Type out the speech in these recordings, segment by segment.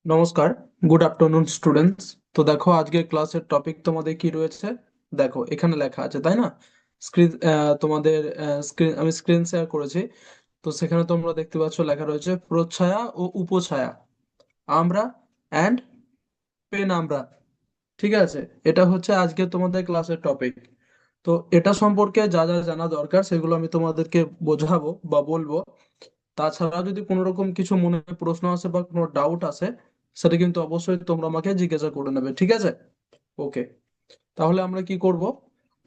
নমস্কার, good afternoon students. তো দেখো আজকের ক্লাসের টপিক তোমাদের কি রয়েছে। দেখো এখানে লেখা আছে, তাই না? স্ক্রিন তোমাদের স্ক্রিন আমি স্ক্রিন শেয়ার করেছি। তো সেখানে তোমরা দেখতে পাচ্ছ লেখা রয়েছে প্রচ্ছায়া ও উপছায়া, আমরা অ্যান্ড পেনাম্বরা। ঠিক আছে, এটা হচ্ছে আজকে তোমাদের ক্লাসের টপিক। তো এটা সম্পর্কে যা যা জানা দরকার সেগুলো আমি তোমাদেরকে বোঝাবো বা বলবো। তাছাড়া যদি কোনো রকম কিছু মনে প্রশ্ন আসে বা কোনো ডাউট আসে, সেটা কিন্তু অবশ্যই তোমরা আমাকে জিজ্ঞাসা করে নেবে, ঠিক আছে? ওকে, তাহলে আমরা কি করব?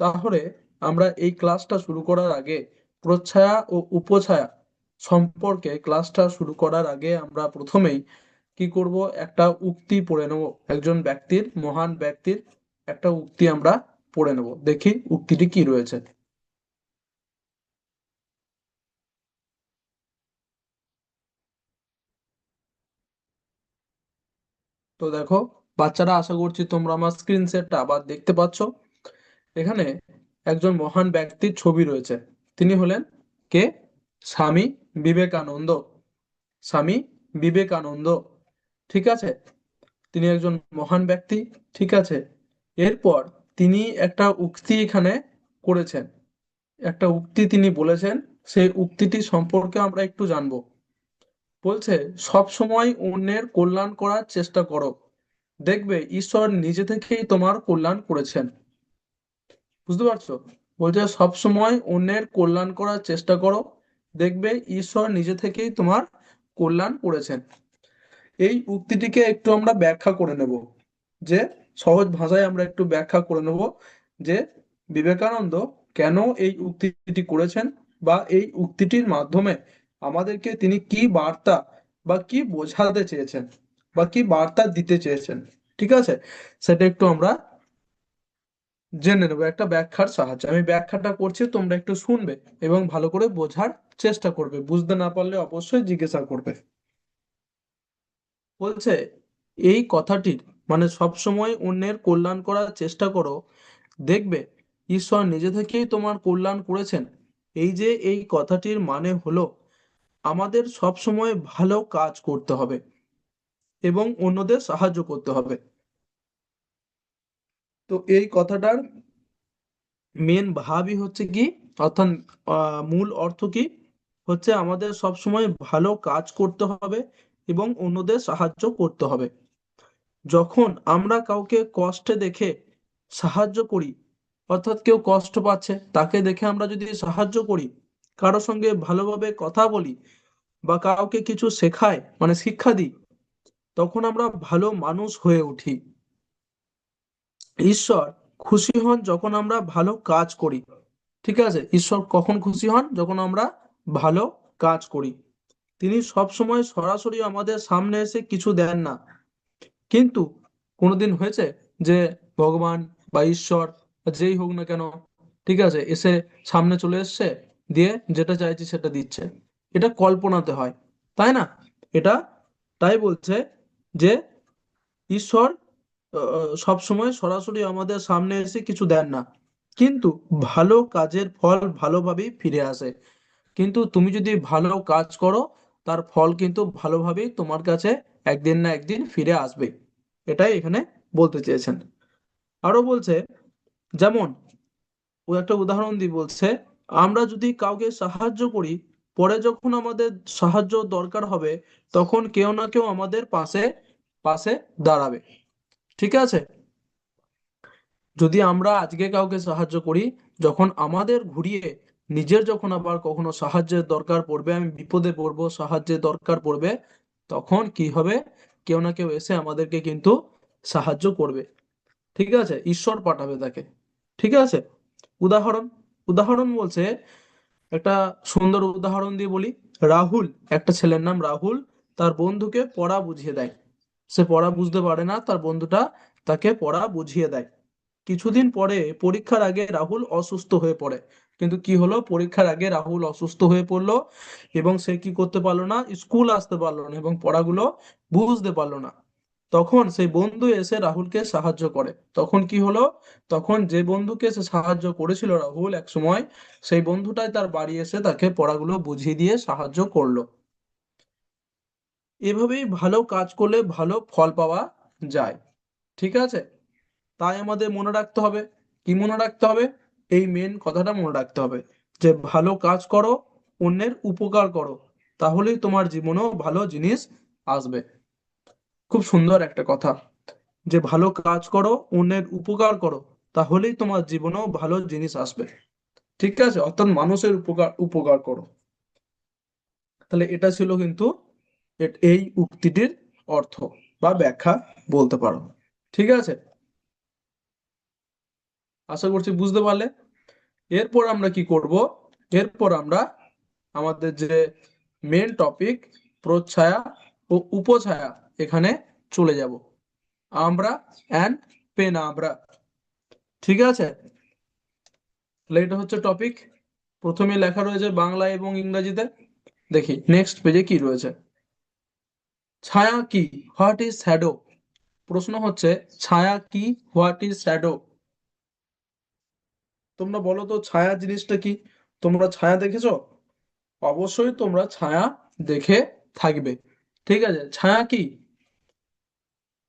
তাহলে আমরা এই ক্লাসটা শুরু করার আগে প্রচ্ছায়া ও উপছায়া সম্পর্কে ক্লাসটা শুরু করার আগে আমরা প্রথমেই কি করব, একটা উক্তি পড়ে নেব। একজন ব্যক্তির, মহান ব্যক্তির একটা উক্তি আমরা পড়ে নেব। দেখি উক্তিটি কি রয়েছে। তো দেখো বাচ্চারা, আশা করছি তোমরা আমার স্ক্রিন শেয়ারটা আবার দেখতে পাচ্ছ। এখানে একজন মহান ব্যক্তির ছবি রয়েছে। তিনি হলেন কে? স্বামী বিবেকানন্দ। স্বামী বিবেকানন্দ, ঠিক আছে? তিনি একজন মহান ব্যক্তি, ঠিক আছে? এরপর তিনি একটা উক্তি এখানে করেছেন, একটা উক্তি তিনি বলেছেন। সেই উক্তিটি সম্পর্কে আমরা একটু জানবো। বলছে, সব সময় অন্যের কল্যাণ করার চেষ্টা করো, দেখবে ঈশ্বর নিজে থেকেই তোমার কল্যাণ করেছেন। বুঝতে পারছো? বলছে সব সময় অন্যের কল্যাণ করার চেষ্টা করো, দেখবে ঈশ্বর নিজে থেকেই তোমার কল্যাণ করেছেন। এই উক্তিটিকে একটু আমরা ব্যাখ্যা করে নেব, যে সহজ ভাষায় আমরা একটু ব্যাখ্যা করে নেব যে বিবেকানন্দ কেন এই উক্তিটি করেছেন, বা এই উক্তিটির মাধ্যমে আমাদেরকে তিনি কি বার্তা বা কি বোঝাতে চেয়েছেন, বা কি বার্তা দিতে চেয়েছেন। ঠিক আছে, সেটা একটু আমরা জেনে নেবো একটা ব্যাখ্যার সাহায্যে। আমি ব্যাখ্যাটা করছি, তোমরা একটু শুনবে এবং ভালো করে বোঝার চেষ্টা করবে। বুঝতে না পারলে অবশ্যই জিজ্ঞাসা করবে। বলছে, এই কথাটির মানে সব সময় অন্যের কল্যাণ করার চেষ্টা করো, দেখবে ঈশ্বর নিজে থেকেই তোমার কল্যাণ করেছেন। এই যে এই কথাটির মানে হলো, আমাদের সব সময় ভালো কাজ করতে হবে এবং অন্যদের সাহায্য করতে হবে। তো এই কথাটার মেন ভাবই হচ্ছে কি, অর্থাৎ মূল অর্থ কি হচ্ছে, আমাদের সব সময় ভালো কাজ করতে হবে এবং অন্যদের সাহায্য করতে হবে। যখন আমরা কাউকে কষ্টে দেখে সাহায্য করি, অর্থাৎ কেউ কষ্ট পাচ্ছে তাকে দেখে আমরা যদি সাহায্য করি, কারোর সঙ্গে ভালোভাবে কথা বলি বা কাউকে কিছু শেখাই মানে শিক্ষা দিই, তখন আমরা ভালো মানুষ হয়ে উঠি। ঈশ্বর খুশি হন যখন আমরা ভালো কাজ করি। ঠিক আছে, ঈশ্বর কখন খুশি হন? যখন আমরা ভালো কাজ করি। তিনি সব সময় সরাসরি আমাদের সামনে এসে কিছু দেন না, কিন্তু কোনোদিন হয়েছে যে ভগবান বা ঈশ্বর বা যেই হোক না কেন, ঠিক আছে, এসে সামনে চলে এসছে, দিয়ে যেটা চাইছি সেটা দিচ্ছে? এটা কল্পনাতে হয়, তাই না? এটা তাই বলছে যে ঈশ্বর সব সময় সরাসরি আমাদের সামনে এসে কিছু দেন না, কিন্তু ভালো কাজের ফল ভালোভাবেই ফিরে আসে। কিন্তু তুমি যদি ভালো কাজ করো, তার ফল কিন্তু ভালোভাবেই তোমার কাছে একদিন না একদিন ফিরে আসবে। এটাই এখানে বলতে চেয়েছেন। আরো বলছে, যেমন ও একটা উদাহরণ দিয়ে বলছে, আমরা যদি কাউকে সাহায্য করি, পরে যখন আমাদের সাহায্য দরকার হবে, তখন কেউ না কেউ আমাদের পাশে পাশে দাঁড়াবে। ঠিক আছে, যদি আমরা আজকে কাউকে সাহায্য করি, যখন আমাদের ঘুরিয়ে নিজের যখন আবার কখনো সাহায্যের দরকার পড়বে, আমি বিপদে পড়বো, সাহায্যের দরকার পড়বে, তখন কি হবে? কেউ না কেউ এসে আমাদেরকে কিন্তু সাহায্য করবে। ঠিক আছে, ঈশ্বর পাঠাবে তাকে। ঠিক আছে, উদাহরণ উদাহরণ বলছে, একটা সুন্দর উদাহরণ দিয়ে বলি। রাহুল, একটা ছেলের নাম রাহুল, তার বন্ধুকে পড়া বুঝিয়ে দেয়। সে পড়া বুঝতে পারে না, তার বন্ধুটা তাকে পড়া বুঝিয়ে দেয়। কিছুদিন পরে পরীক্ষার আগে রাহুল অসুস্থ হয়ে পড়ে। কিন্তু কি হলো, পরীক্ষার আগে রাহুল অসুস্থ হয়ে পড়লো এবং সে কি করতে পারলো না, স্কুল আসতে পারলো না এবং পড়াগুলো বুঝতে পারলো না। তখন সেই বন্ধু এসে রাহুলকে সাহায্য করে। তখন কি হলো, তখন যে বন্ধুকে সে সাহায্য করেছিল রাহুল এক সময়, সেই বন্ধুটাই তার বাড়ি এসে তাকে পড়াগুলো বুঝিয়ে দিয়ে সাহায্য করলো। এভাবেই ভালো কাজ করলে ভালো ফল পাওয়া যায়। ঠিক আছে, তাই আমাদের মনে রাখতে হবে, কি মনে রাখতে হবে, এই মেন কথাটা মনে রাখতে হবে যে ভালো কাজ করো, অন্যের উপকার করো, তাহলেই তোমার জীবনেও ভালো জিনিস আসবে। খুব সুন্দর একটা কথা, যে ভালো কাজ করো, অন্যের উপকার করো, তাহলেই তোমার জীবনেও ভালো জিনিস আসবে। ঠিক আছে, অর্থাৎ মানুষের উপকার উপকার করো। তাহলে এটা ছিল কিন্তু এই উক্তিটির অর্থ বা ব্যাখ্যা বলতে পারো। ঠিক আছে, আশা করছি বুঝতে পারলে। এরপর আমরা কি করব, এরপর আমরা আমাদের যে মেন টপিক প্রচ্ছায়া ও উপছায়া, এখানে চলে যাব। আমরা অ্যান্ড পেনাব্রা। ঠিক আছে, তাহলে এটা হচ্ছে টপিক। প্রথমে লেখা রয়েছে বাংলা এবং ইংরেজিতে। দেখি নেক্সট পেজে কি রয়েছে। ছায়া কি, হোয়াট ইজ শ্যাডো? প্রশ্ন হচ্ছে ছায়া কি, হোয়াট ইজ শ্যাডো? তোমরা বলো তো ছায়া জিনিসটা কি? তোমরা ছায়া দেখেছো? অবশ্যই তোমরা ছায়া দেখে থাকবে। ঠিক আছে, ছায়া কি?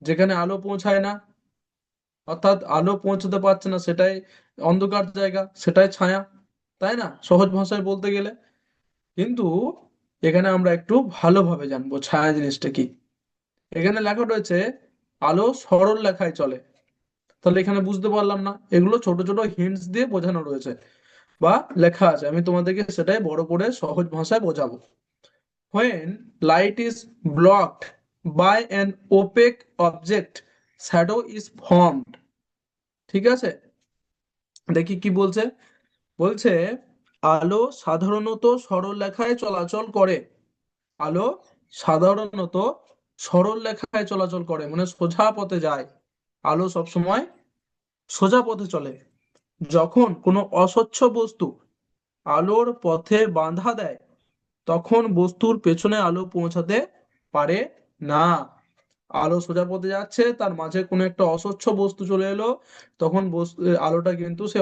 যেখানে আলো পৌঁছায় না, অর্থাৎ আলো পৌঁছতে পারছে না, সেটাই অন্ধকার জায়গা, সেটাই ছায়া, তাই না, সহজ ভাষায় বলতে গেলে। কিন্তু এখানে আমরা একটু ভালোভাবে জানবো ছায়া জিনিসটা কি। এখানে লেখা রয়েছে আলো সরল লেখায় চলে। তাহলে এখানে বুঝতে পারলাম না, এগুলো ছোট ছোট হিন্টস দিয়ে বোঝানো রয়েছে বা লেখা আছে, আমি তোমাদেরকে সেটাই বড় করে সহজ ভাষায় বোঝাবো। When light is blocked by an opaque object, shadow is formed. ঠিক আছে, দেখি কি বলছে। বলছে আলো সাধারণত সরল রেখায় চলাচল করে। আলো সাধারণত সরল রেখায় চলাচল করে, মানে সোজা পথে যায়। আলো সবসময় সোজা পথে চলে। যখন কোনো অস্বচ্ছ বস্তু আলোর পথে বাধা দেয়, তখন বস্তুর পেছনে আলো পৌঁছাতে পারে না। আলো সোজা পথে যাচ্ছে, তার মাঝে কোনো একটা অস্বচ্ছ বস্তু চলে এলো, তখন আলোটা কিন্তু সে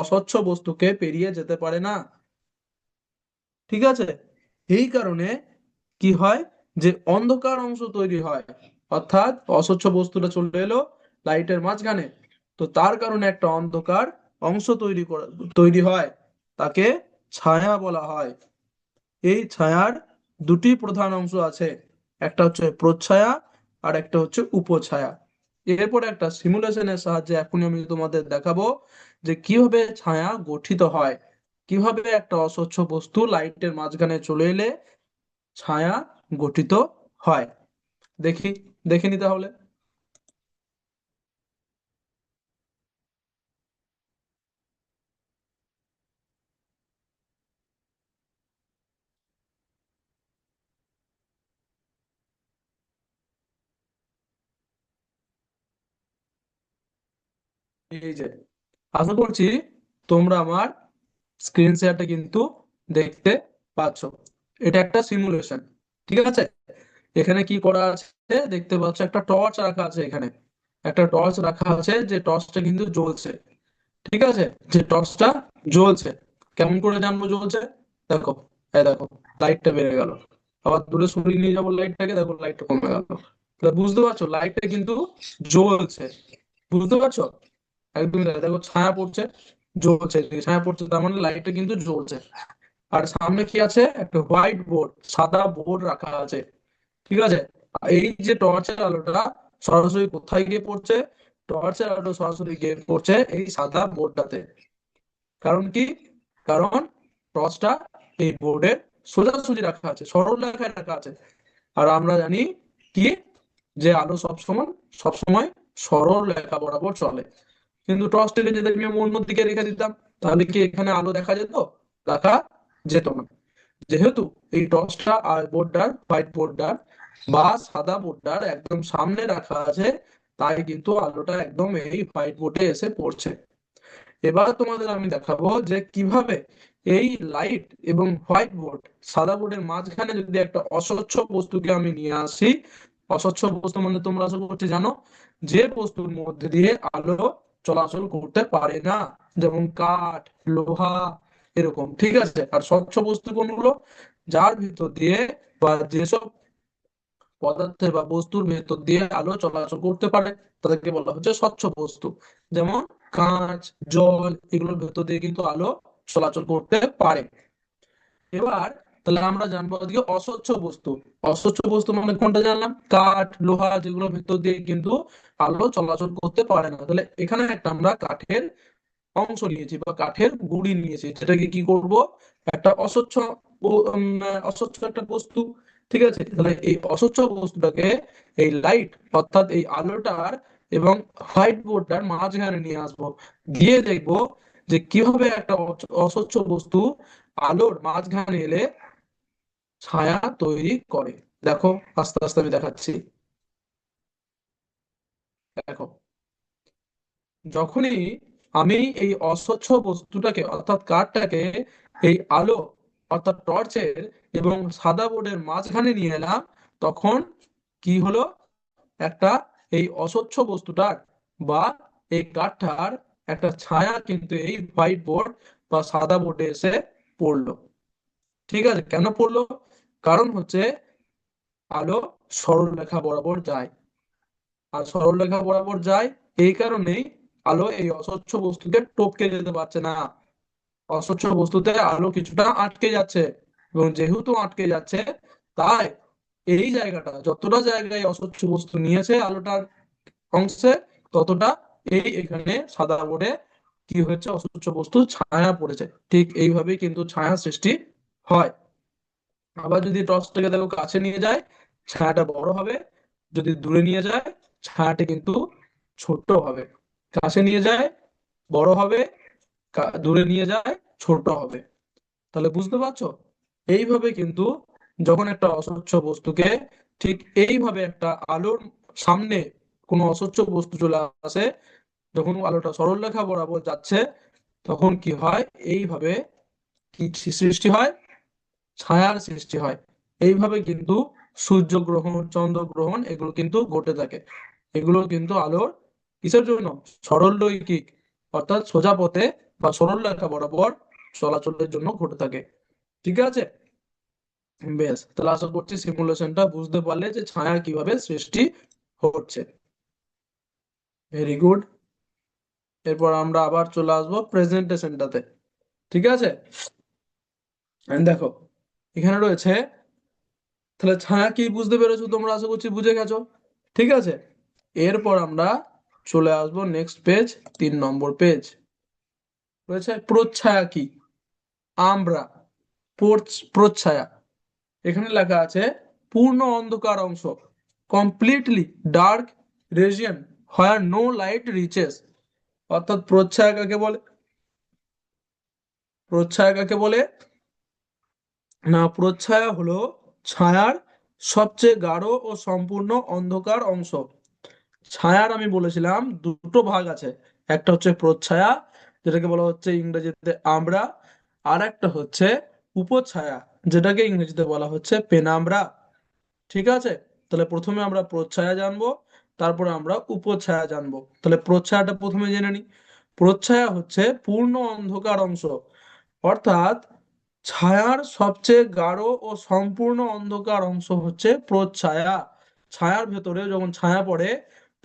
অস্বচ্ছ বস্তুকে পেরিয়ে যেতে পারে না। ঠিক আছে, এই কারণে কি হয়, যে অন্ধকার অংশ তৈরি হয়। অর্থাৎ অস্বচ্ছ বস্তুটা চলে এলো লাইটের মাঝখানে, তো তার কারণে একটা অন্ধকার অংশ তৈরি হয়, তাকে ছায়া বলা হয়। এই ছায়ার দুটি প্রধান অংশ আছে, একটা হচ্ছে প্রচ্ছায়া আর একটা হচ্ছে উপছায়া। এরপর একটা সিমুলেশনের সাহায্যে এখনই আমি তোমাদের দেখাবো যে কিভাবে ছায়া গঠিত হয়, কিভাবে একটা অস্বচ্ছ বস্তু লাইটের মাঝখানে চলে এলে ছায়া গঠিত হয়। দেখি, দেখে নি তাহলে। এই যে, আশা করছি তোমরা আমার স্ক্রিন শেয়ারটা কিন্তু দেখতে পাচ্ছ। এটা একটা সিমুলেশন। ঠিক আছে, এখানে কি করা আছে দেখতে পাচ্ছ, একটা টর্চ রাখা আছে এখানে। একটা টর্চ রাখা আছে, যে টর্চটা কিন্তু জ্বলছে। ঠিক আছে, যে টর্চটা জ্বলছে, কেমন করে জানবো জ্বলছে? দেখো, এই দেখো, লাইটটা বেড়ে গেল। আবার দূরে সরিয়ে নিয়ে যাবো লাইটটাকে, দেখো লাইটটা কমে গেল। তাহলে বুঝতে পারছো লাইটটা কিন্তু জ্বলছে। বুঝতে পারছো? একদমই তাই। দেখো ছায়া পড়ছে, জ্বলছে, ছায়া পড়ছে, তার মানে লাইটটা কিন্তু জ্বলছে। আর সামনে কি আছে, একটা হোয়াইট বোর্ড, সাদা বোর্ড রাখা আছে। ঠিক আছে, আর এই যে টর্চের আলোটা সরাসরি কোথায় গিয়ে পড়ছে? টর্চের আলো সরাসরি গিয়ে পড়ছে এই সাদা বোর্ডটাতে। কারণ কি? কারণ টর্চটা এই বোর্ডের সোজাসুজি রাখা আছে, সরল রেখায় রাখা আছে। আর আমরা জানি কি, যে আলো সবসময় সবসময় সরল রেখা বরাবর চলে। কিন্তু টর্চটাকে যদি আমি অন্য দিকে রেখে দিতাম, তাহলে কি এখানে আলো দেখা যেত? দেখা যেত না। যেহেতু এই টর্চটা আর বোর্ডটার, হোয়াইট বোর্ডটার বা সাদা বোর্ডটার একদম সামনে রাখা আছে, তাই কিন্তু আলোটা একদম এই হোয়াইট বোর্ডে এসে পড়ছে। এবার তোমাদের আমি দেখাবো যে কিভাবে এই লাইট এবং হোয়াইট বোর্ড, সাদা বোর্ডের মাঝখানে যদি একটা অস্বচ্ছ বস্তুকে আমি নিয়ে আসি। অস্বচ্ছ বস্তু মানে তোমরা আশা করছি জানো, যে বস্তুর মধ্যে দিয়ে আলো চলাচল করতে পারে না, যেমন কাঠ, লোহা, এরকম। ঠিক আছে, আর স্বচ্ছ বস্তু কোনগুলো? যার ভিতর দিয়ে বা যেসব পদার্থের বা বস্তুর ভেতর দিয়ে আলো চলাচল করতে পারে, তাদেরকে বলা হচ্ছে স্বচ্ছ বস্তু। যেমন কাঁচ, জল, এগুলোর ভেতর দিয়ে কিন্তু আলো চলাচল করতে পারে। এবার তাহলে আমরা জানবো আজকে অস্বচ্ছ বস্তু। অস্বচ্ছ বস্তু মানে কোনটা জানলাম? কাঠ, লোহা, যেগুলোর ভেতর দিয়ে কিন্তু আলো চলাচল করতে পারে না। তাহলে এখানে একটা আমরা কাঠের অংশ নিয়েছি বা কাঠের গুঁড়ি নিয়েছি, যেটাকে কি করব, একটা অস্বচ্ছ অস্বচ্ছ একটা বস্তু। ঠিক আছে, তাহলে এই অস্বচ্ছ বস্তুটাকে এই লাইট অর্থাৎ এই আলোটার এবং হোয়াইট বোর্ডটার মাঝখানে নিয়ে আসবো, দিয়ে দেখবো যে কিভাবে একটা অস্বচ্ছ বস্তু আলোর মাঝখানে এলে ছায়া তৈরি করে। দেখো, আস্তে আস্তে আমি দেখাচ্ছি। দেখো, যখনই আমি এই অস্বচ্ছ বস্তুটাকে অর্থাৎ কাঠটাকে এই আলো অর্থাৎ টর্চের এবং সাদা বোর্ডের মাঝখানে নিয়ে এলাম, তখন কি হলো, একটা এই অস্বচ্ছ বস্তুটার বা এই কাঠটার একটা ছায়া কিন্তু এই হোয়াইট বোর্ড বা সাদা বোর্ডে এসে পড়লো। ঠিক আছে, কেন পড়লো? কারণ হচ্ছে আলো সরল রেখা বরাবর যায়, আর সরল রেখা বরাবর যায় এই কারণেই আলো এই অস্বচ্ছ বস্তুকে টপকে যেতে পারছে না। অস্বচ্ছ বস্তুতে আলো কিছুটা আটকে যাচ্ছে, এবং যেহেতু আটকে যাচ্ছে, তাই এই জায়গাটা যতটা জায়গায় অস্বচ্ছ বস্তু নিয়েছে আলোটার অংশে, ততটা এই এখানে সাদা বোর্ডে কি হচ্ছে, অস্বচ্ছ বস্তু ছায়া পড়েছে। ঠিক এইভাবেই কিন্তু ছায়া সৃষ্টি হয়। আবার যদি টর্চটাকে দেখো কাছে নিয়ে যায়, ছায়াটা বড় হবে। যদি দূরে নিয়ে যায়, ছায়াটা কিন্তু ছোট হবে। কাছে নিয়ে যায় বড় হবে, দূরে নিয়ে যায় ছোট হবে। তাহলে বুঝতে পারছো? এইভাবে কিন্তু যখন একটা অস্বচ্ছ বস্তুকে ঠিক এইভাবে একটা আলোর সামনে কোনো অস্বচ্ছ বস্তু চলে আসে, যখন আলোটা সরলরেখা বরাবর যাচ্ছে, তখন কি হয়, এইভাবে কি সৃষ্টি হয়, ছায়ার সৃষ্টি হয়। এইভাবে কিন্তু সূর্যগ্রহণ, চন্দ্রগ্রহণ এগুলো কিন্তু ঘটে থাকে। এগুলো কিন্তু আলোর কিসের জন্য? সরলরৈখিক অর্থাৎ সোজা পথে বা সরল রেখা বরাবর চলাচলের জন্য ঘটে থাকে। ঠিক আছে, বেশ, তাহলে আশা করছি সিমুলেশনটা বুঝতে পারলে যে ছায়া কিভাবে সৃষ্টি হচ্ছে। Very good. এরপর আমরা আবার চলে আসবো প্রেজেন্টেশনটাতে। ঠিক আছে, And দেখো, এখানে রয়েছে, তাহলে ছায়া কি বুঝতে পেরেছো তোমরা? আশা করছি বুঝে গেছো। ঠিক আছে, এরপর আমরা চলে আসবো নেক্সট পেজ, 3 নম্বর পেজ। রয়েছে প্রচ্ছায়া কি, আমরা প্রচ্ছায়া। এখানে লেখা আছে পূর্ণ অন্ধকার অংশ, কমপ্লিটলি ডার্ক রিজিয়ন হোয়ার নো লাইট রিচেস। অর্থাৎ প্রচ্ছায়া কাকে বলে? প্রচ্ছায়া কাকে বলে না, প্রচ্ছায়া হলো ছায়ার সবচেয়ে গাঢ় ও সম্পূর্ণ অন্ধকার অংশ। ছায়ার আমি বলেছিলাম দুটো ভাগ আছে, একটা হচ্ছে প্রচ্ছায়া, যেটাকে বলা হচ্ছে ইংরেজিতে আমরা, আর একটা হচ্ছে উপছায়া, যেটাকে ইংরেজিতে বলা হচ্ছে পেনাম্বরা। ঠিক আছে, তাহলে প্রথমে আমরা প্রচ্ছায়া জানবো, তারপরে আমরা উপছায়া জানবো। তাহলে প্রচ্ছায়াটা প্রথমে জেনে নিই। প্রচ্ছায়া হচ্ছে পূর্ণ অন্ধকার অংশ, অর্থাৎ ছায়ার সবচেয়ে গাঢ় ও সম্পূর্ণ অন্ধকার অংশ হচ্ছে প্রচ্ছায়া। ছায়ার ভেতরে যখন ছায়া পড়ে,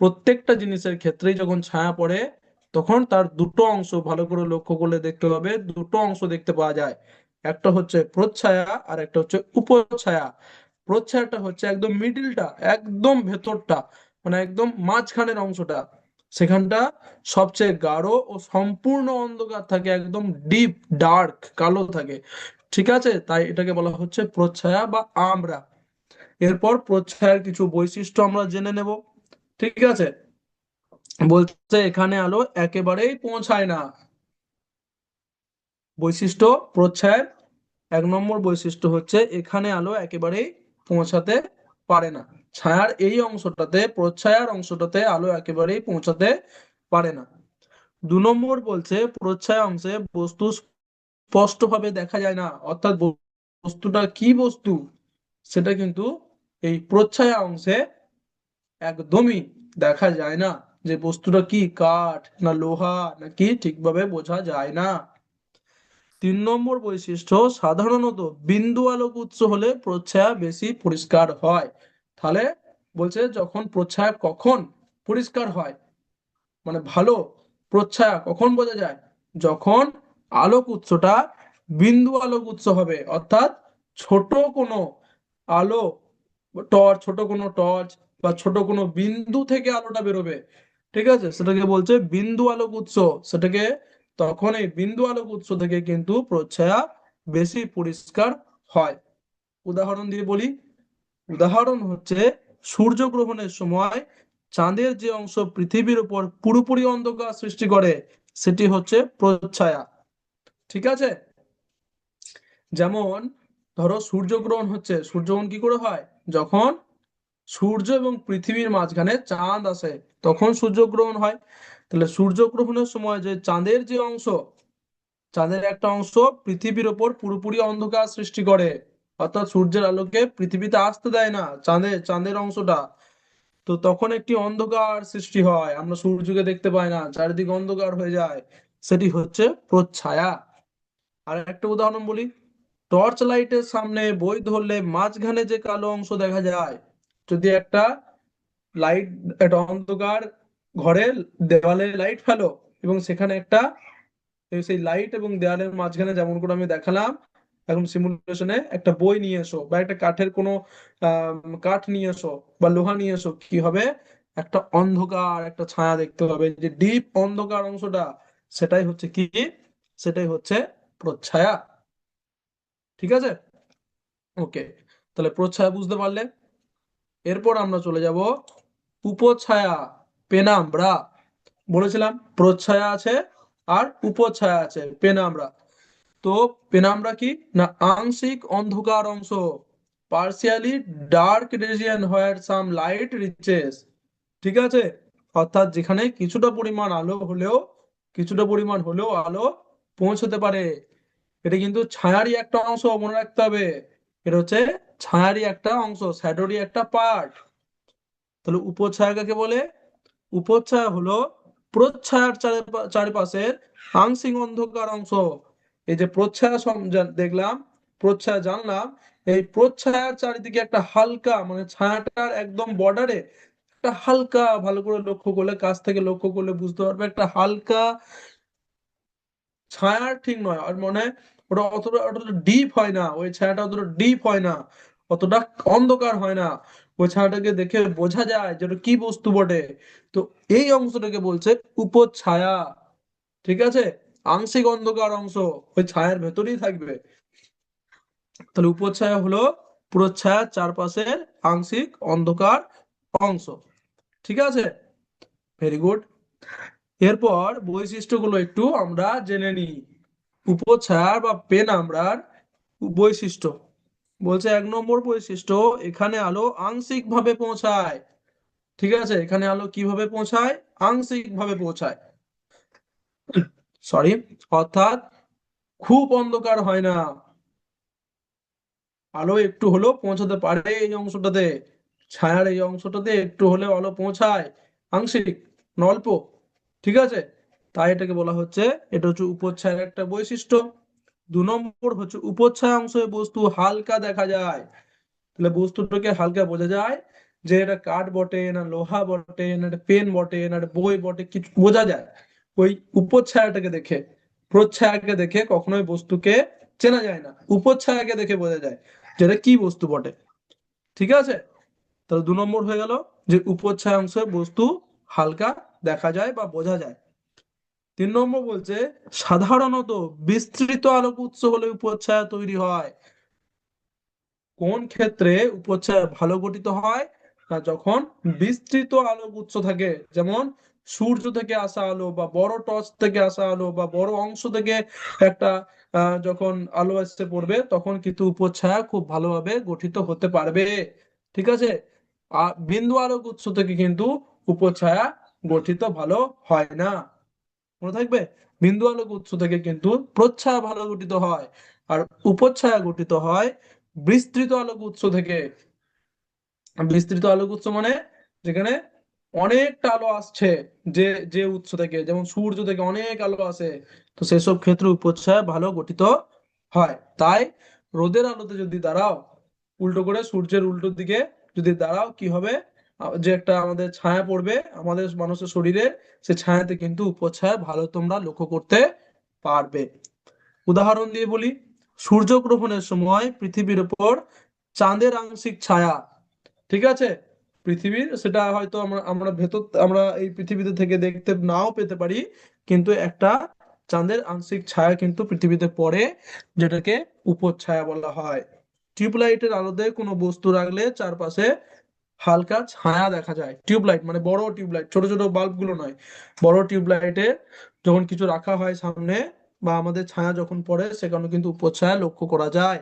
প্রত্যেকটা জিনিসের ক্ষেত্রেই যখন ছায়া পড়ে, তখন তার দুটো অংশ ভালো করে লক্ষ্য করলে দেখতে পাবে, দুটো অংশ দেখতে পাওয়া যায়। একটা হচ্ছে প্রচ্ছায়া আর একটা হচ্ছে উপছায়া। প্রচ্ছায়াটা হচ্ছে একদম মিডিলটা, একদম ভেতরটা, মানে একদম মাঝখানের অংশটা, সেখানটা সবচেয়ে গাঢ় ও সম্পূর্ণ অন্ধকার থাকে, একদম ডিপ ডার্ক কালো থাকে। ঠিক আছে, তাই এটাকে বলা হচ্ছে প্রচ্ছায়া বা আমরা। এরপর প্রচ্ছায়ার কিছু বৈশিষ্ট্য আমরা জেনে নেব। ঠিক আছে, বলছে এখানে আলো একেবারেই পৌঁছায় না। বৈশিষ্ট্য প্রচ্ছায়ার 1 নম্বর বৈশিষ্ট্য হচ্ছে এখানে আলো একেবারেই পৌঁছাতে পারে না। ছায়ার এই অংশটাতে, প্রচ্ছায়ার অংশটাতে আলো একেবারেই পৌঁছাতে পারে না। 2 নম্বর বলছে প্রচ্ছায়া অংশে বস্তু স্পষ্টভাবে দেখা যায় না, অর্থাৎ বস্তুটা কি বস্তু সেটা কিন্তু এই প্রচ্ছায়া অংশে একদমই দেখা যায় না। যে বস্তুটা কি, কাঠ না লোহা নাকি, ঠিকভাবে বোঝা যায় না। 3 নম্বর বৈশিষ্ট্য, সাধারণত বিন্দু আলোক উৎস হলে প্রচ্ছায়া বেশি পরিষ্কার হয়। তাহলে বলছে যখন প্রচ্ছায়া কখন পরিষ্কার হয়, মানে ভালো প্রচ্ছায়া কখন বোঝা যায়, যখন আলোক উৎসটা বিন্দু আলোক উৎস হবে, অর্থাৎ ছোট কোনো আলো, ছোট কোনো টর্চ বা ছোট কোনো বিন্দু থেকে আলোটা বেরোবে, ঠিক আছে, সেটাকে বলছে বিন্দু আলোক উৎস। সেটাকে তখন এই বিন্দু আলোক উৎস থেকে কিন্তু প্রচ্ছায়া বেশি পরিষ্কার হয়। উদাহরণ দিয়ে বলি, উদাহরণ হচ্ছে সূর্যগ্রহণের সময় চাঁদের যে অংশ পৃথিবীর উপর পুরোপুরি অন্ধকার সৃষ্টি করে সেটি হচ্ছে প্রচ্ছায়া। ঠিক আছে, যেমন ধরো সূর্যগ্রহণ হচ্ছে, সূর্যগ্রহণ কি করে হয়, যখন সূর্য এবং পৃথিবীর মাঝখানে চাঁদ আসে তখন সূর্যগ্রহণ হয়। তাহলে সূর্যগ্রহণের সময় যে চাঁদের যে অংশ, চাঁদের একটা অংশ পৃথিবীর ওপর পুরোপুরি অন্ধকার সৃষ্টি করে, অর্থাৎ সূর্যের আলোকে পৃথিবীতে আসতে দেয় না, চাঁদের অংশটা, তো তখন একটি অন্ধকার সৃষ্টি হয়, আমরা সূর্যকে দেখতে পাই না, চারিদিকে অন্ধকার হয়ে যায়, সেটি হচ্ছে প্রচ্ছায়া। আর একটা উদাহরণ বলি, টর্চ লাইটের সামনে বই ধরলে মাঝখানে যে কালো অংশ দেখা যায়, যদি লাইট একটা অন্ধকার ঘরে দেওয়ালে লাইট ফেলো এবং সেখানে সেই লাইট এবং দেওয়ালের মাঝখানে যেমন করে আমি দেখালাম, এখন সিমুলেশনে একটা বই নিয়ে এসো বা একটা কাঠের কোনো কাঠ নিয়ে এসো বা লোহা নিয়ে এসো, কি হবে, একটা অন্ধকার একটা ছায়া দেখতে হবে, যে ডিপ অন্ধকার অংশটা, সেটাই হচ্ছে কি, সেটাই হচ্ছে প্রচ্ছায়া। ঠিক আছে, ওকে, তাহলে প্রচ্ছায়া বুঝতে পারলে। এরপর আমরা চলে যাব উপছায়া, পেনাম্বরা। বলেছিলাম প্রচ্ছায়া আছে আর উপছায়া আছে, পেনাম্বরা। তো পেনাম্বরা কি না, আংশিক অন্ধকার অংশ, পার্সিয়ালি ডার্ক রিজিয়ন হোয়ার সাম লাইট রিচেস। ঠিক আছে, অর্থাৎ যেখানে কিছুটা পরিমাণ হলেও আলো পৌঁছতে পারে। এটা কিন্তু ছায়ারই একটা অংশ, মনে রাখতে হবে, এটা হচ্ছে ছায়ারই একটা অংশ, শ্যাডোরই একটা পার্ট। তাহলে উপছায়া কাকে বলে, উপচ্ছায়া হলো প্রচ্ছায়ার চারিপাশের আংশিক অন্ধকার অংশ। এই যে প্রচ্ছায়া দেখলাম, প্রচ্ছায়া জানলাম, এই প্রচ্ছায়ার চারিদিকে একটা হালকা, মানে ছায়াটার একদম বর্ডারে একটা হালকা, ভালো করে লক্ষ্য করলে, কাছ থেকে লক্ষ্য করলে বুঝতে পারবে, একটা হালকা ছায়ার ঠিক নয় আর মনে হয় ওটা অতটা ডিপ হয় না, ওই ছায়াটা অতটা ডিপ হয় না, অতটা অন্ধকার হয় না, ওই ছায়াটাকে দেখে বোঝা যায় যে ওটা কি বস্তু বটে। তো এই অংশটাকে বলছে উপছায়া। ঠিক আছে, আংশিক অন্ধকার অংশ ওই ছায়ার ভেতরেই থাকবে। তাহলে উপছায়া হলো পুরোচ্ছায়ার চারপাশের আংশিক অন্ধকার অংশ। ঠিক আছে, ভেরি গুড। এরপর বৈশিষ্ট্যগুলো একটু আমরা জেনে নিই। উপছায়া বা পেনাম্বরার বৈশিষ্ট্য, বলছে 1 নম্বর বৈশিষ্ট্য, এখানে আলো আংশিক ভাবে পৌঁছায়। ঠিক আছে, এখানে আলো কিভাবে পৌঁছায়, আংশিক ভাবে পৌঁছায়, সরি, অর্থাৎ খুব অন্ধকার হয় না, আলো একটু হলেও পৌঁছাতে পারে এই অংশটাতে, ছায়ার এই অংশটাতে একটু হলেও আলো পৌঁছায়, আংশিক, অল্প। ঠিক আছে, তাই এটাকে বলা হচ্ছে, এটা হচ্ছে উপচ্ছায়ার একটা বৈশিষ্ট্য। 2 নম্বর হচ্ছে উপচ্ছায়া অংশে বস্তু হালকা দেখা যায়। তাহলে বস্তুটাকে হালকা বোঝা যায় যে এটা কাঠ বটে না লোহা বটে না এটা পেন বটে না এটা বই বটে, কিছু বোঝা যায় ওই উপচ্ছায়াটাকে দেখে। প্রচ্ছায়াকে দেখে কখনোই বস্তুকে চেনা যায় না, উপচ্ছায়াকে দেখে বোঝা যায় যে এটা কি বস্তু বটে। ঠিক আছে, তাহলে 2 নম্বর হয়ে গেল যে উপচ্ছায়া অংশে বস্তু হালকা দেখা যায় বা বোঝা যায়। 3 নম্বর বলছে সাধারণত বিস্তৃত আলোক উৎস হলে উপচ্ছায়া তৈরি হয়। কোন ক্ষেত্রে উপচ্ছায়া ভালো গঠিত হয়, না যখন বিস্তৃত আলোক উৎস থাকে, যেমন সূর্য থেকে আসা আলো বা বড় টর্চ থেকে আসা আলো বা বড় অংশ থেকে একটা যখন আলো এসে পড়বে তখন কিন্তু উপচ্ছায়া খুব ভালোভাবে গঠিত হতে পারবে। ঠিক আছে, বিন্দু আলোক উৎস থেকে কিন্তু উপচ্ছায়া গঠিত ভালো হয় না, মনে থাকবে, বিন্দু আলোক উৎস থেকে কিন্তু প্রচ্ছায়া ভালো গঠিত হয়, আর উপচ্ছায়া গঠিত হয় বিস্তৃত আলোক উৎস থেকে। বিস্তৃত আলোক উৎস মানে যেখানে অনেকটা আলো আসছে, যে যে উৎস থেকে, যেমন সূর্য থেকে অনেক আলো আসে, তো সেসব ক্ষেত্রে উপচ্ছায়া ভালো গঠিত হয়। তাই রোদের আলোতে যদি দাঁড়াও, উল্টো করে সূর্যের উল্টো দিকে যদি দাঁড়াও কি হবে, যে একটা আমাদের ছায়া পড়বে আমাদের মানুষের শরীরে, সে ছায়াতে কিন্তু উপচ্ছায়া ভালো তোমরা লক্ষ্য করতে পারবে। উদাহরণ দিয়ে বলি, সূর্যগ্রহণের সময় পৃথিবীর উপর চাঁদের আংশিক ছায়া, ঠিক আছে, পৃথিবীর সেটা হয়তো আমরা আমরা ভেতর আমরা এই পৃথিবীতে থেকে দেখতে নাও পেতে পারি, কিন্তু একটা চাঁদের আংশিক ছায়া কিন্তু পৃথিবীতে পড়ে, যেটাকে উপচ্ছায়া বলা হয়। টিউবলাইটের আলোতে কোনো বস্তু রাখলে চারপাশে হালকা ছায়া দেখা যায়। টিউবলাইট মানে বড় টিউবলাইট, ছোট ছোট বাল্ব গুলো নয়, বড় টিউবলাইটে যখন কিছু রাখা হয় সামনে বা আমাদের ছায়া যখন পড়ে সেখানে কিন্তু উপচ্ছায়া লক্ষ্য করা যায়।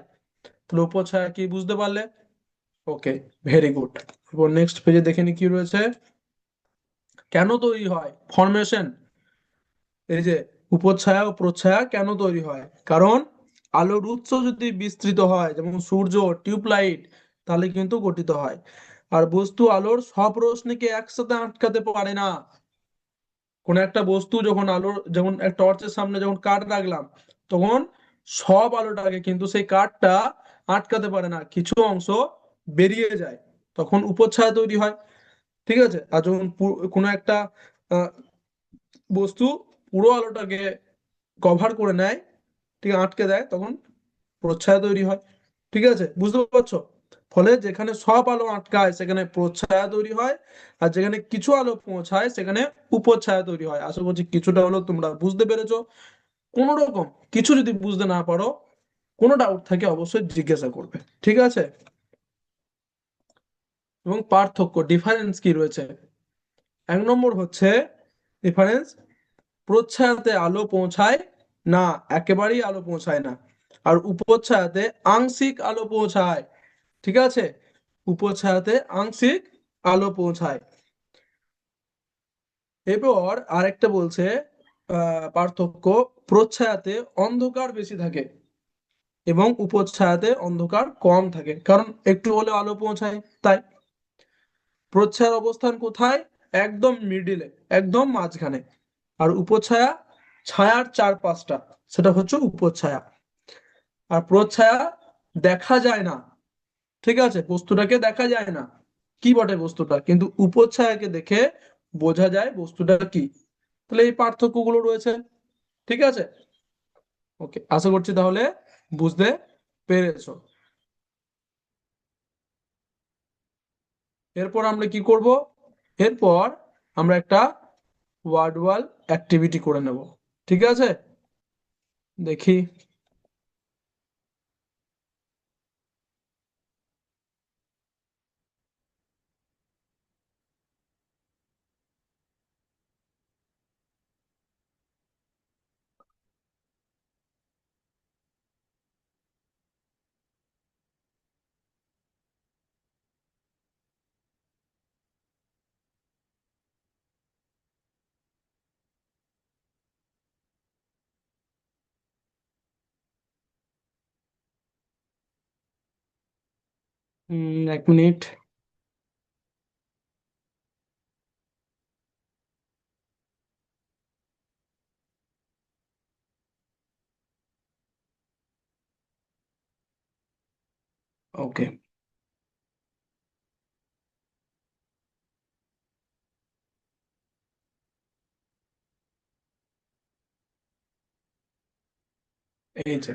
তাহলে উপচ্ছায়া কি বুঝতে পারলে? ওকে, ভেরি গুড। এবার নেক্সট পেজে দেখে নি কি রয়েছে। কেন তৈরি হয় ফরমেশন, এই যে উপচ্ছায়া ও প্রচ্ছায়া কেন তৈরি হয়? কারণ আলোর উৎস যদি বিস্তৃত হয়, যেমন সূর্য, টিউবলাইট, তাহলে কিন্তু গঠিত হয়। আর বস্তু আলোর সব রশ্মিকে একসাথে আটকাতে পারে না। কোন একটা বস্তু যখন আলোর, যেমন একটা টর্চের সামনে যখন কাঠ রাখলাম, তখন সব আলোটাকে কিন্তু সেই কাঠটা আটকাতে পারে না, কিছু অংশ বেরিয়ে যায়, তখন উপচ্ছায়া তৈরি হয়। ঠিক আছে, আর যখন কোনো একটা আহ, বস্তু পুরো আলোটাকে কভার করে নেয়, ঠিক আছে, আটকে দেয়, তখন প্রচ্ছায়া তৈরি হয়। ঠিক আছে, বুঝতে পারছো? ফলে যেখানে সব আলো আটকায় সেখানে প্রচ্ছায়া তৈরি হয়, আর যেখানে কিছু আলো পৌঁছায় সেখানে উপচ্ছায়া তৈরি হয়। আশা করছি কিছুটা হলো তোমরা বুঝতে পেরেছো। কোনো রকম কিছু যদি বুঝতে না পারো, কোনো ডাউট থাকে অবশ্যই জিজ্ঞাসা করবে। ঠিক আছে, এবং পার্থক্য ডিফারেন্স কি রয়েছে? এক নম্বর হচ্ছে ডিফারেন্স, প্রচ্ছায়াতে আলো পৌঁছায় না, একেবারেই আলো পৌঁছায় না। আর উপচ্ছায়াতে আংশিক আলো পৌঁছায়। ঠিক আছে, উপচ্ছায়াতে আংশিক আলো পৌঁছায়। এরপর আরেকটা বলছে পার্থক্য, প্রচ্ছায়াতে অন্ধকার বেশি থাকে এবং উপচ্ছায়াতে অন্ধকার কম থাকে, কারণ একটু হলে আলো পৌঁছায় তাই। প্রচ্ছায়ার অবস্থান কোথায়? একদম মিডিলে, একদম মাঝখানে। আর উপচ্ছায়া ছায়ার চারপাশটা, সেটা হচ্ছে উপচ্ছায়া। আর প্রচ্ছায়া দেখা যায় না, ঠিক আছে, বস্তুটাকে দেখা যায় না, কি বটে বস্তুটা, কিন্তু উপচ্ছায়াকে দেখে বোঝা যায় বস্তুটা কি। তাহলে এই পার্থক্যগুলো রয়েছে। ঠিক আছে, ওকে, আশা করছি তাহলে বুঝতে পেরেছো। এরপর আমরা কি করব? এরপর আমরা একটা ওয়ার্ড ওয়াল অ্যাক্টিভিটি করে নেব। ঠিক আছে, দেখি। এক মিনিট। ওকে, এই যে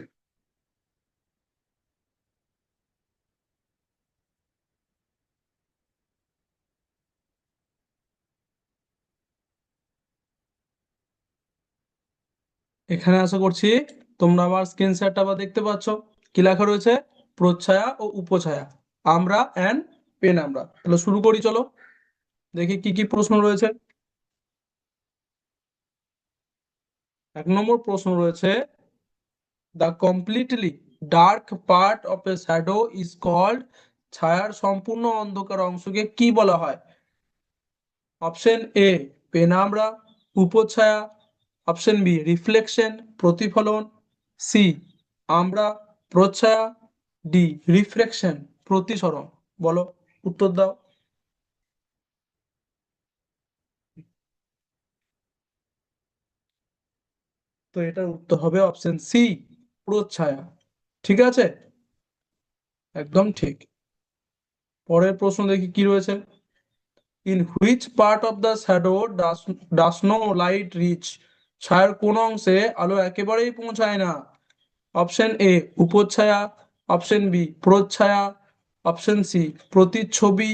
এখানে আশা করছি তোমরা আমার স্ক্রিন শেয়ারটা আবার দেখতে পাচ্ছ। কি লেখা রয়েছে? প্রচ্ছায়া ও উপছায়া, আমরা অ্যান্ড পেনাম্বরা। তাহলে শুরু করি, চলো দেখি কি কি প্রশ্ন রয়েছে। এক নম্বর প্রশ্ন রয়েছে, the completely dark part of a shadow is called, ছায়ার সম্পূর্ণ অন্ধকার অংশকে কি বলা হয়? অপশন এ পেনাম্বরা, উপছায়া। অপশন বি রিফ্লেকশন, প্রতিফলন। সি আমরা, প্রচ্ছায়া। D reflection, প্রতিসরণ। বলো, উত্তর দাও। তো এটার উত্তর হবে অপশন সি, প্রচ্ছায়া। ঠিক আছে, একদম ঠিক। পরের প্রশ্ন দেখি কি রয়েছে। In which part of the shadow does no light reach? ছায়ার কোন অংশে আলো একেবারেই পৌঁছায় না? অপশন এ উপচ্ছায়া, অপশন বি প্রচ্ছায়া, অপশন সি প্রতিচ্ছবি,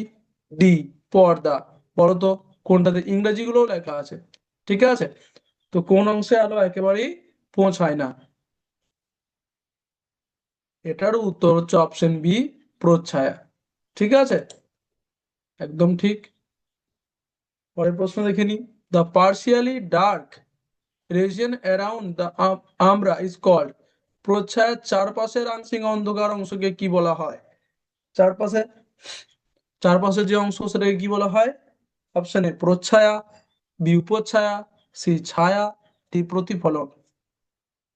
ডি পর্দা। বলো তো কোনটাতে? ইংরেজিগুলোও লেখা আছে, ঠিক আছে? তো কোন অংশে আলো একেবারেই পৌঁছায় না? এটারও উত্তর হচ্ছে অপশন বি প্রচ্ছায়া। ঠিক আছে, একদম ঠিক। পরের প্রশ্ন দেখে নি। The partially dark region around the আমরা ইজ কল্ড। প্রচ্ছায়ার চারপাশের আংশিক অন্ধকার অংশকে কি বলা হয়? চারপাশে চারপাশে যে অংশ সেটাকে কি বলা হয়? অপশন এ প্রচ্ছায়া, বি উপচ্ছায়া, সি ছায়া, ডি প্রতিফলন।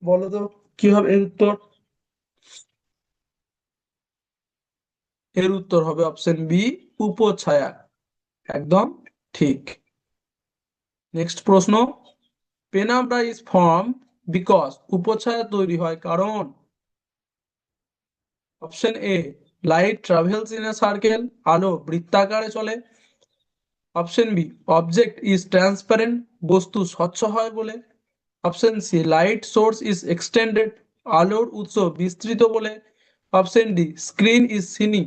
বলো তো কি হবে এর উত্তর? এর উত্তর হবে অপশন বি উপচ্ছায়া। একদম ঠিক। নেক্সট প্রশ্ন। Penumbra is form because. উপচ্ছায়া তৈরি হয় কারণ? Option A light travels in a circle, আলো বৃত্তাকারে চলে। Option B object is transparent, বস্তু স্বচ্ছ হয় বলে। Option C light source is extended, আলোর উৎস বিস্তৃত বলে। অপশন ডি স্ক্রিন ইজ সিনি,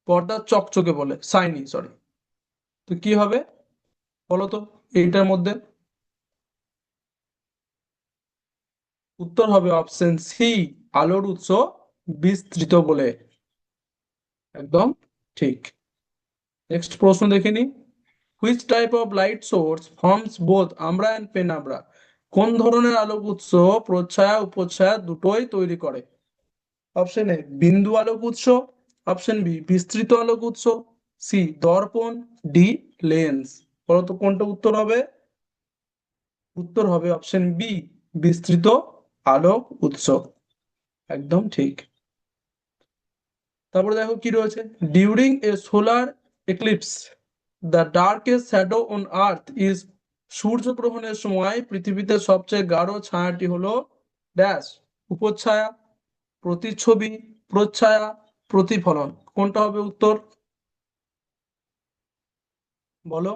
পর্দা চকচকে বলে, সাইনি সরি। তো কি হবে বলো তো এইটার মধ্যে? উত্তর হবে অপশন সি আলোর উৎস বিস্তৃত বলে। একদম ঠিক। নেক্সট প্রশ্ন দেখে নি। Which type of light source forms both আমরা অ্যান্ড পেনাব্রা? কোন ধরনের আলোক উৎস প্রচ্ছায়া উপচ্ছায়া দুটোই তৈরি করে? অপশন এ বিন্দু আলোক উৎস, অপশন বি বিস্তৃত আলোক উৎস, সি দর্পণ, ডি লেন্স। বলতো কোনটা উত্তর হবে? উত্তর হবে অপশন বি বিস্তৃত আলোক উৎস। একদম ঠিক। তারপরে দেখো কি রয়েছে। During a solar eclipse the darkest shadow on earth is. সূর্যগ্রহণের সময় পৃথিবীতে সবচেয়ে গাঢ় ছায়াটি হলো ড্যাশ। উপচ্ছায়া, প্রতিচ্ছবি, প্রচ্ছায়া, প্রতিফলন। কোনটা হবে উত্তর? বলো।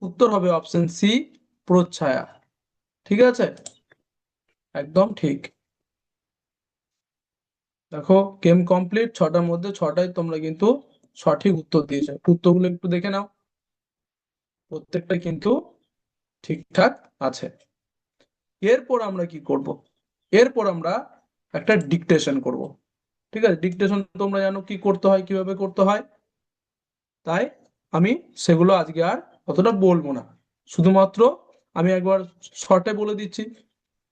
উত্তর হবে অপশন সি প্রচ্ছায়া। ঠিক আছে, একদম ঠিক। দেখো গেম কমপ্লিট, ছটার মধ্যে ছটায় তোমরা কিন্তু সঠিক উত্তর দিয়েছো। উত্তরগুলো একটু দেখে নাও, প্রত্যেকটা কিন্তু ঠিকঠাক আছে। এরপর আমরা কি করব? এরপর আমরা একটা ডিকটেশন করব। ঠিক আছে, ডিকটেশন তোমরা জানো কি করতে হয়, কিভাবে করতে হয়। তাই আমি সেগুলো আজকে আর অতটা বলবো না। শুধুমাত্র আমি একবার শর্টে বলে দিচ্ছি।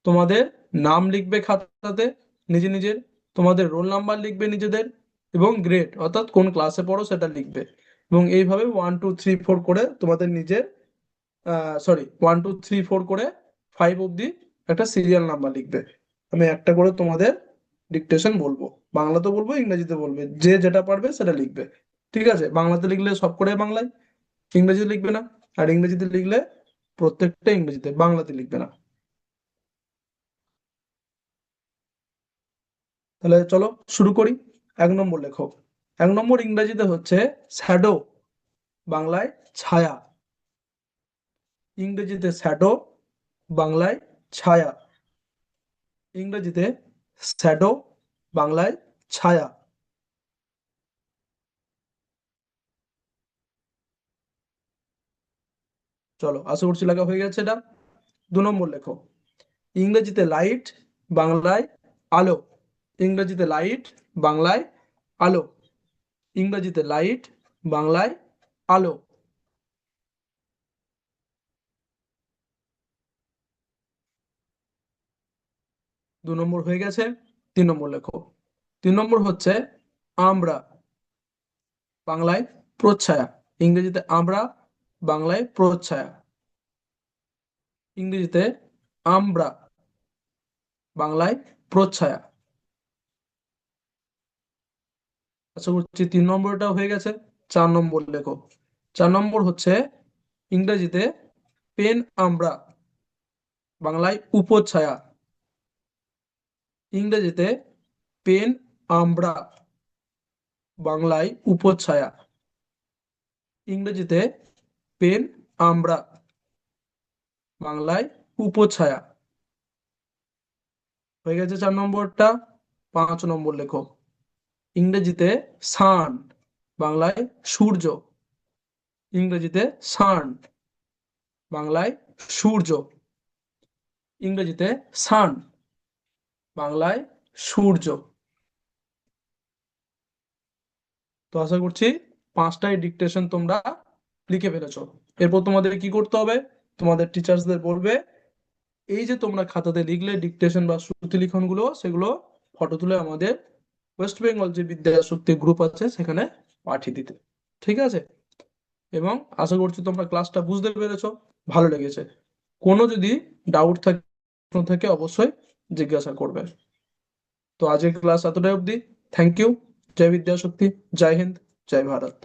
তোমাদের নাম লিখবে খাতাতে নিজে নিজের, তোমাদের রোল নাম্বার লিখবে নিজেদের, এবং গ্রেড অর্থাৎ কোন ক্লাসে পড়ো সেটা লিখবে। এবং এইভাবে 1 2 3 4 করে তোমাদের নিজের, সরি 1 2 3 4 করে 5 অব্দি একটা সিরিয়াল নাম্বার লিখবে। আমি একটা করে তোমাদের ডিকটেশন বলবো, বাংলাতে বলবো ইংরেজিতে বলবে, যে যেটা পারবে সেটা লিখবে। ঠিক আছে, বাংলাতে লিখলে সব করে বাংলায়, ইংরেজিতে লিখবে না। আর ইংরেজিতে লিখলে প্রত্যেকটা ইংরেজিতে, বাংলাতে লিখবে না। তাহলে চলো শুরু করি। 1 নম্বর লেখো। 1 নম্বর ইংরেজিতে হচ্ছে শ্যাডো, বাংলায় ছায়া। ইংরেজিতে শ্যাডো, বাংলায় ছায়া। ইংরেজিতে শ্যাডো, বাংলায় ছায়া। চলো আশা করছি লেখা হয়ে গেছে এটা। 2 নম্বর লেখো। ইংরেজিতে লাইট, বাংলায় আলো। ইংরেজিতে লাইট, বাংলায় আলো। ইংরেজিতে লাইট, বাংলায় আলো। 2 নম্বর হয়ে গেছে। 3 নম্বর লেখো। 3 নম্বর হচ্ছে আমরা, বাংলায় প্রচ্ছায়া। ইংরেজিতে আমরা, বাংলায় প্রচ্ছায়া। ইংরেজিতে আমরা, বাংলায় প্রচ্ছায়া। আশা করছি 3 নম্বরটা হয়ে গেছে। 4 নম্বর লেখো। 4 নম্বর হচ্ছে ইংরেজিতে পেন আমরা, বাংলায় উপচ্ছায়া। ইংরেজিতে পেন আমরা, বাংলায় উপছায়া, ইংরেজিতে পেন আমব্রা, বাংলায় উপছায়া। হয়ে গেছে 4 নম্বরটা। 5 নম্বর লেখো, ইংরেজিতে সান, বাংলায় সূর্য, ইংরেজিতে সান, বাংলায় সূর্য, ইংরেজিতে সান, বাংলায় সূর্য। তো আশা করছি 5টাই ডিকটেশন তোমরা লিখে ফেলেছো। এরপর তোমাদের কি করতে হবে, তোমাদের টিচার্সদের বলবে এই যে তোমরা খাতাতে লিখলে ডিকটেশন বা শ্রুতি লিখন গুলো, সেগুলো ফটো তুলে আমাদের ওয়েস্ট বেঙ্গল যে বিদ্যাশক্তি গ্রুপ আছে সেখানে পাঠিয়ে দিতে। ঠিক আছে? এবং আশা করছি তোমরা ক্লাসটা বুঝতে পেরেছো, ভালো লেগেছে। কোনো যদি ডাউট থাকে, প্রশ্ন থাকে অবশ্যই জিজ্ঞাসা করবে। তো আজকের ক্লাস এতটাই অবধি। Thank you. জয় বিদ্যাশক্তি, জয় হিন্দ, জয় ভারত।